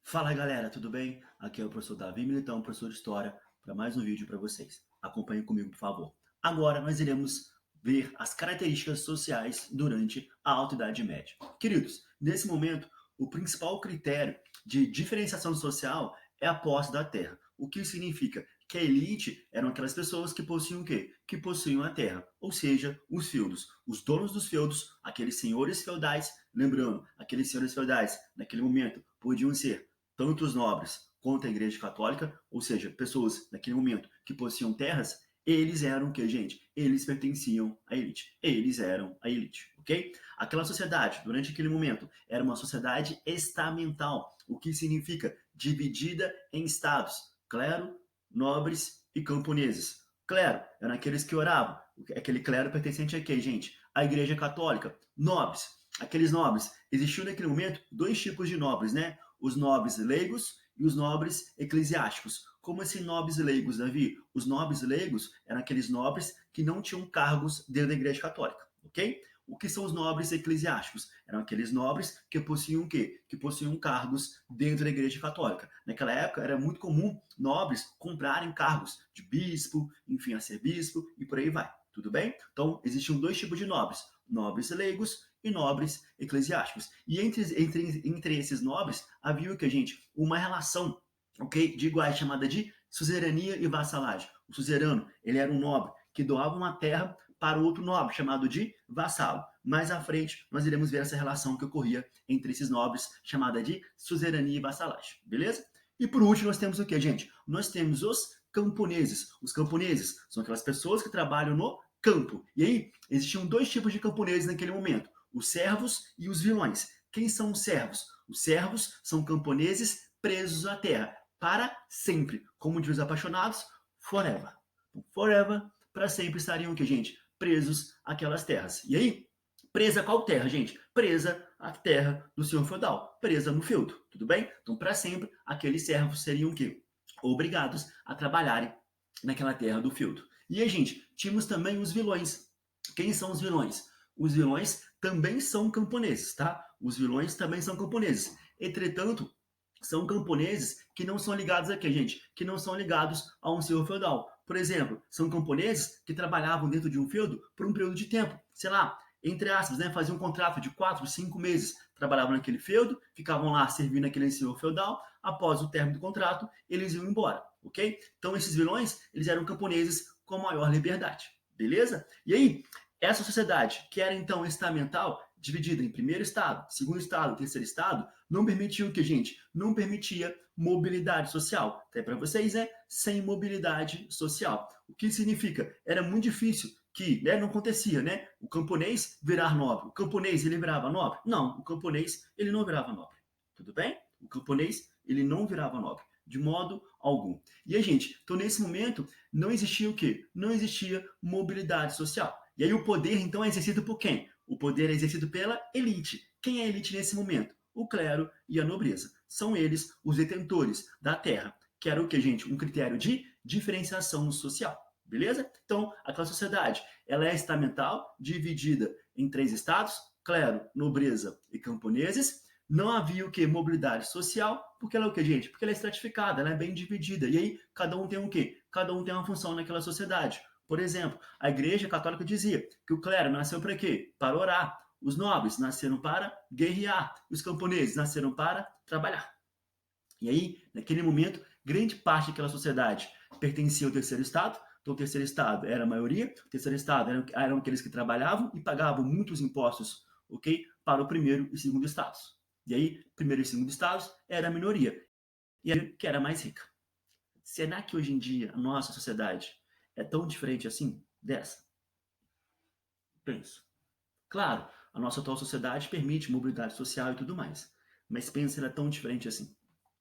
Fala galera, tudo bem? Aqui é o professor Davi Militão, professor de História, para mais um vídeo para vocês. Acompanhe comigo, por favor. Agora nós iremos ver as características sociais durante a Alta Idade Média. Queridos, nesse momento, o principal critério de diferenciação social é a posse da terra. O que significa que a elite eram aquelas pessoas que possuíam o quê? Que possuíam a terra, ou seja, os feudos. Os donos dos feudos, aqueles senhores feudais, lembrando, aqueles senhores feudais, naquele momento, podiam ser tanto os nobres quanto a Igreja Católica, ou seja, pessoas naquele momento que possuíam terras, eles eram o que, gente? Eles pertenciam à elite. Eles eram a elite, ok? Aquela sociedade, durante aquele momento, era uma sociedade estamental, o que significa dividida em estados, clero, nobres e camponeses. Clero eram aqueles que oravam. Aquele clero pertencente a quem, gente? A Igreja Católica. Nobres, aqueles nobres. Existiam naquele momento dois tipos de nobres, né? Os nobres leigos e os nobres eclesiásticos. Como assim nobres leigos, Davi? Os nobres leigos eram aqueles nobres que não tinham cargos dentro da Igreja Católica, ok? O que são os nobres eclesiásticos? Eram aqueles nobres que possuíam o quê? Que possuíam cargos dentro da Igreja Católica. Naquela época era muito comum nobres comprarem cargos de bispo, enfim, arcebispo e por aí vai. Tudo bem? Então, existiam dois tipos de nobres: nobres leigos e nobres eclesiásticos. E entre esses nobres havia o que, gente? Uma relação, ok? De iguais, chamada de suzerania e vassalagem. O suzerano, ele era um nobre que doava uma terra para outro nobre, chamado de vassalo. Mais à frente, nós iremos ver essa relação que ocorria entre esses nobres, chamada de suzerania e vassalagem, beleza? E por último, nós temos o que, gente? Nós temos os camponeses. Os camponeses são aquelas pessoas que trabalham no campo. E aí, existiam dois tipos de camponeses naquele momento: os servos e os vilões. Quem são os servos? Os servos são camponeses presos à terra para sempre. Como diz os apaixonados, forever. Então, forever, para sempre estariam o que, gente? Presos àquelas terras. E aí, presa a qual terra, gente? Presa à terra do senhor feudal, presa no feudo, tudo bem? Então, para sempre, aqueles servos seriam o quê? Obrigados a trabalharem naquela terra do feudo. E aí, gente, tínhamos também os vilões. Quem são os vilões? Os vilões também são camponeses, tá? Os vilões também são camponeses. Entretanto, são camponeses que não são ligados a quê, gente? Que não são ligados a um senhor feudal. Por exemplo, são camponeses que trabalhavam dentro de um feudo por um período de tempo. Sei lá, entre aspas, né, faziam um contrato de 4, 5 meses, trabalhavam naquele feudo, ficavam lá servindo aquele senhor feudal, após o término do contrato, eles iam embora, ok? Então, esses vilões, eles eram camponeses com maior liberdade, beleza? E aí, essa sociedade, que era então estamental, dividida em primeiro estado, segundo estado, terceiro estado, não permitia o que, gente? Não permitia mobilidade social. Até para vocês, né? Sem mobilidade social. O que significa? Era muito difícil que, né, não acontecia, né? O camponês virar nobre. O camponês, ele virava nobre? Não, o camponês, ele não virava nobre. Tudo bem? O camponês, ele não virava nobre, de modo algum. E aí, gente, então nesse momento, não existia o quê? Não existia mobilidade social. E aí o poder, então, é exercido por quem? O poder é exercido pela elite. Quem é a elite nesse momento? O clero e a nobreza. São eles os detentores da terra, que era o que, gente? Um critério de diferenciação social. Beleza? Então, aquela sociedade, ela é estamental, dividida em três estados: clero, nobreza e camponeses. Não havia o que? Mobilidade social, porque ela é o que, gente? Porque ela é estratificada, ela é bem dividida. E aí, cada um tem o quê? Cada um tem uma função naquela sociedade. Por exemplo, a Igreja Católica dizia que o clero nasceu para quê? Para orar. Os nobres nasceram para guerrear. Os camponeses nasceram para trabalhar. E aí, naquele momento, grande parte daquela sociedade pertencia ao terceiro estado. Então, o terceiro estado era a maioria. O terceiro estado eram aqueles que trabalhavam e pagavam muitos impostos, ok? Para o primeiro e segundo estados. E aí, primeiro e segundo estados era a minoria. E aí, que era mais rica. Será que hoje em dia a nossa sociedade é tão diferente assim dessa? Penso. Claro, a nossa atual sociedade permite mobilidade social e tudo mais, mas pensa, ela é tão diferente assim,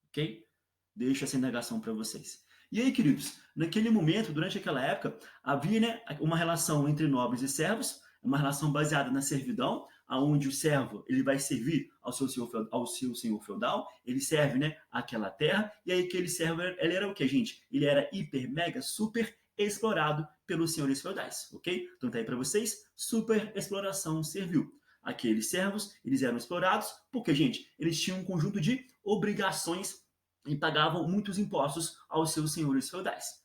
ok? Deixo essa indagação para vocês. E aí, queridos, naquele momento, durante aquela época, havia, né, uma relação entre nobres e servos, uma relação baseada na servidão, aonde o servo ele vai servir ao seu senhor feudal, ele serve, né, aquela terra, e aí aquele servo ele era o que, gente? Ele era hiper, mega, super explorado pelos senhores feudais, ok? Então tá aí para vocês, super exploração servil. aqueles servos, eles eram explorados, porque, gente, eles tinham um conjunto de obrigações e pagavam muitos impostos aos seus senhores feudais.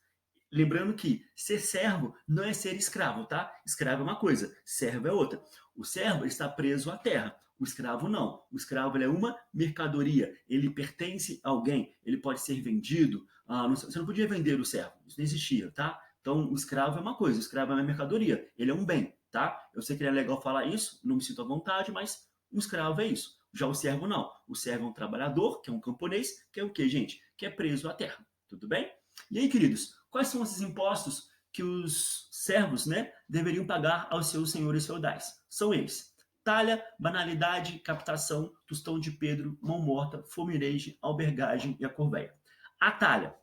Lembrando que ser servo não é ser escravo, tá? Escravo é uma coisa, servo é outra. O servo está preso à terra, o escravo não. O escravo é uma mercadoria, ele pertence a alguém, ele pode ser vendido. Você não podia vender o servo, isso não existia, tá? Então, o escravo é uma coisa, o escravo é uma mercadoria, ele é um bem, tá? Eu sei que não é legal falar isso, não me sinto à vontade, mas um escravo é isso. Já o servo não. O servo é um trabalhador, que é um camponês, que é o quê, gente? Que é preso à terra. Tudo bem? E aí, queridos, quais são esses impostos que os servos, né, deveriam pagar aos seus senhores feudais? São eles: talha, banalidade, captação, tostão de Pedro, mão morta, fomireje, albergagem e a corveia. A talha,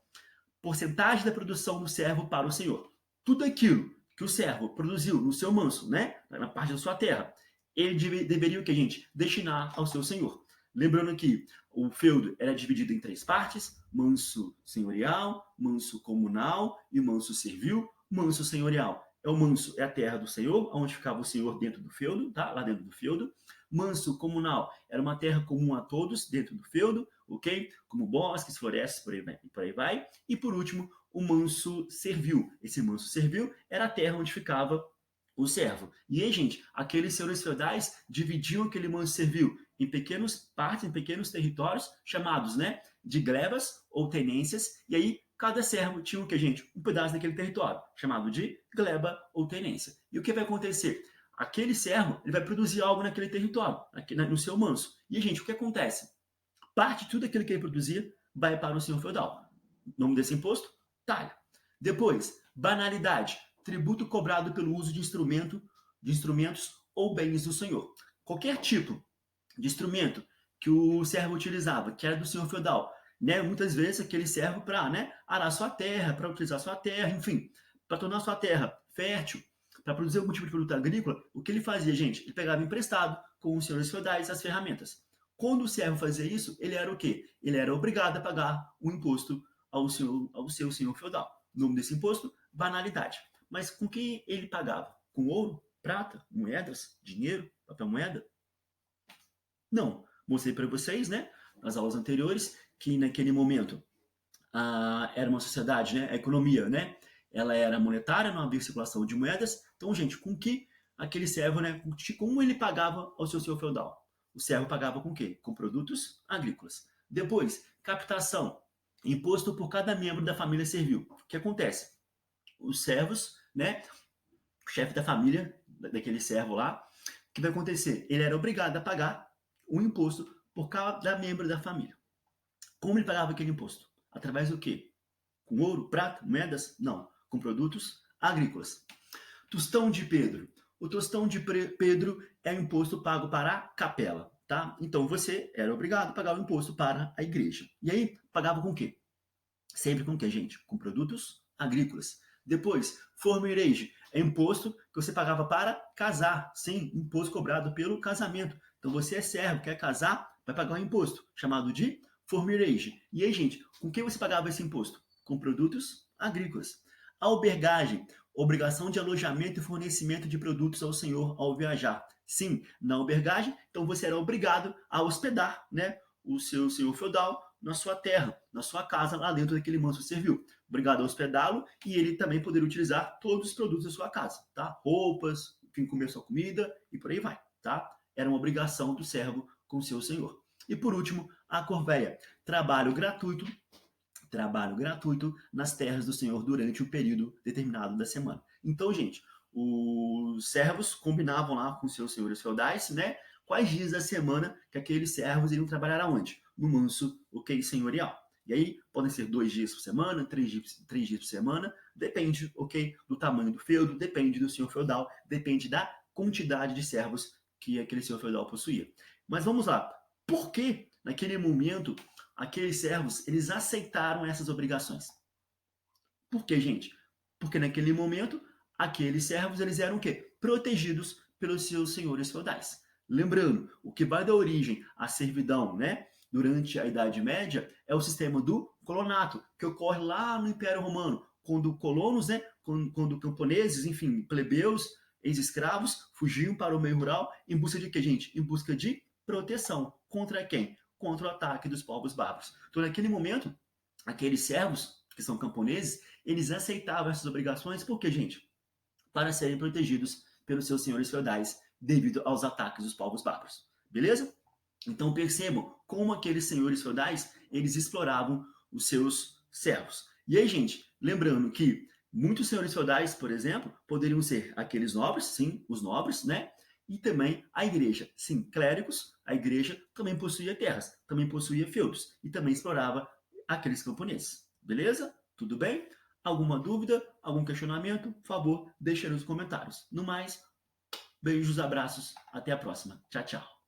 porcentagem da produção do servo para o senhor. Tudo aquilo que o servo produziu no seu manso, né, na parte da sua terra, ele deveria o que, gente? Destinar ao seu senhor. Lembrando que o feudo era dividido em três partes: manso senhorial, manso comunal e manso servil. Manso senhorial é o manso, é a terra do senhor, onde ficava o senhor dentro do feudo, tá? Lá dentro do feudo. Manso comunal era uma terra comum a todos dentro do feudo, ok? Como bosques, florestas, por aí vai. E por último, o manso servil. Esse manso servil era a terra onde ficava o servo. E aí, gente, aqueles senhores feudais dividiam aquele manso servil em pequenas partes, em pequenos territórios, chamados, né, de glebas ou tenências, e aí cada servo tinha o que, gente? Um pedaço daquele território, chamado de gleba ou tenência. E o que vai acontecer? Aquele servo, ele vai produzir algo naquele território, no seu manso. E, gente, o que acontece? Parte de tudo aquilo que ele produzia vai para o senhor feudal. O nome desse imposto? Talha. Depois, banalidade, tributo cobrado pelo uso de instrumentos ou bens do senhor. Qualquer tipo de instrumento que o servo utilizava, que era do senhor feudal, né? Muitas vezes aquele servo para, né, arar sua terra, para utilizar sua terra, enfim, para tornar sua terra fértil, para produzir algum tipo de produto agrícola, o que ele fazia, gente? Ele pegava emprestado com os senhores feudais as ferramentas. Quando o servo fazia isso, ele era o quê? Ele era obrigado a pagar o imposto ao seu senhor feudal. O nome desse imposto? Banalidade. Mas com que ele pagava? Com ouro, prata, moedas, dinheiro, papel moeda? Não. Mostrei para vocês, né, nas aulas anteriores, que naquele momento era uma sociedade, né, a economia, né, ela era monetária, não havia circulação de moedas. Então, gente, com que aquele servo, né, como ele pagava ao seu senhor feudal? O servo pagava com o quê? Com produtos agrícolas. Depois, captação, imposto por cada membro da família servil. O que acontece? Os servos, né, o chefe da família, daquele servo lá, o que vai acontecer? Ele era obrigado a pagar um imposto por cada membro da família. Como ele pagava aquele imposto? Através do quê? Com ouro, prata, moedas? Não. Com produtos agrícolas. Tostão de Pedro. O tostão de Pedro é o imposto pago para a capela, tá? Então você era obrigado a pagar o imposto para a igreja. E aí, pagava com o quê? Sempre com o quê, gente? Com produtos agrícolas. Depois, formerege é imposto que você pagava para casar. Sim, imposto cobrado pelo casamento. Então você é servo, quer casar, vai pagar um imposto, chamado de formerege. E aí, gente, com que você pagava esse imposto? Com produtos agrícolas. Albergagem, obrigação de alojamento e fornecimento de produtos ao senhor ao viajar. Sim, na albergagem, então você era obrigado a hospedar, né, o seu senhor feudal na sua terra, na sua casa, lá dentro daquele manso servil. Obrigado a hospedá-lo e ele também poder utilizar todos os produtos da sua casa, tá? Roupas, enfim, comer sua comida e por aí vai, tá? Era uma obrigação do servo com seu senhor. E por último, a corveia, trabalho gratuito nas terras do senhor durante um período determinado da semana. Então, gente, os servos combinavam lá com seus senhores feudais, né? Quais dias da semana que aqueles servos iriam trabalhar aonde? No manso, ok, senhorial. E aí, podem ser 2 dias por semana, 3 dias por semana, depende, ok, do tamanho do feudo, depende do senhor feudal, depende da quantidade de servos que aquele senhor feudal possuía. Mas vamos lá, por que naquele momento aqueles servos, eles aceitaram essas obrigações? Por quê, gente? Porque naquele momento, aqueles servos, eles eram o quê? Protegidos pelos seus senhores feudais. Lembrando, o que vai dar origem à servidão, né, durante a Idade Média, é o sistema do colonato, que ocorre lá no Império Romano, quando colonos, né, quando camponeses, enfim, plebeus, ex-escravos fugiam para o meio rural em busca de quê, gente? Em busca de proteção. Contra quem? Contra o ataque dos povos bárbaros. Então, naquele momento, aqueles servos, que são camponeses, eles aceitavam essas obrigações, por quê, gente? Para serem protegidos pelos seus senhores feudais devido aos ataques dos povos bárbaros. Beleza? Então percebam como aqueles senhores feudais, eles exploravam os seus servos. E aí, gente, lembrando que muitos senhores feudais, por exemplo, poderiam ser aqueles nobres, sim, os nobres, né? E também a igreja, sim, clérigos, a igreja também possuía terras, também possuía feudos e também explorava aqueles camponeses. Beleza? Tudo bem? Alguma dúvida, algum questionamento, por favor, deixe nos comentários. No mais, beijos, abraços, até a próxima. Tchau, tchau.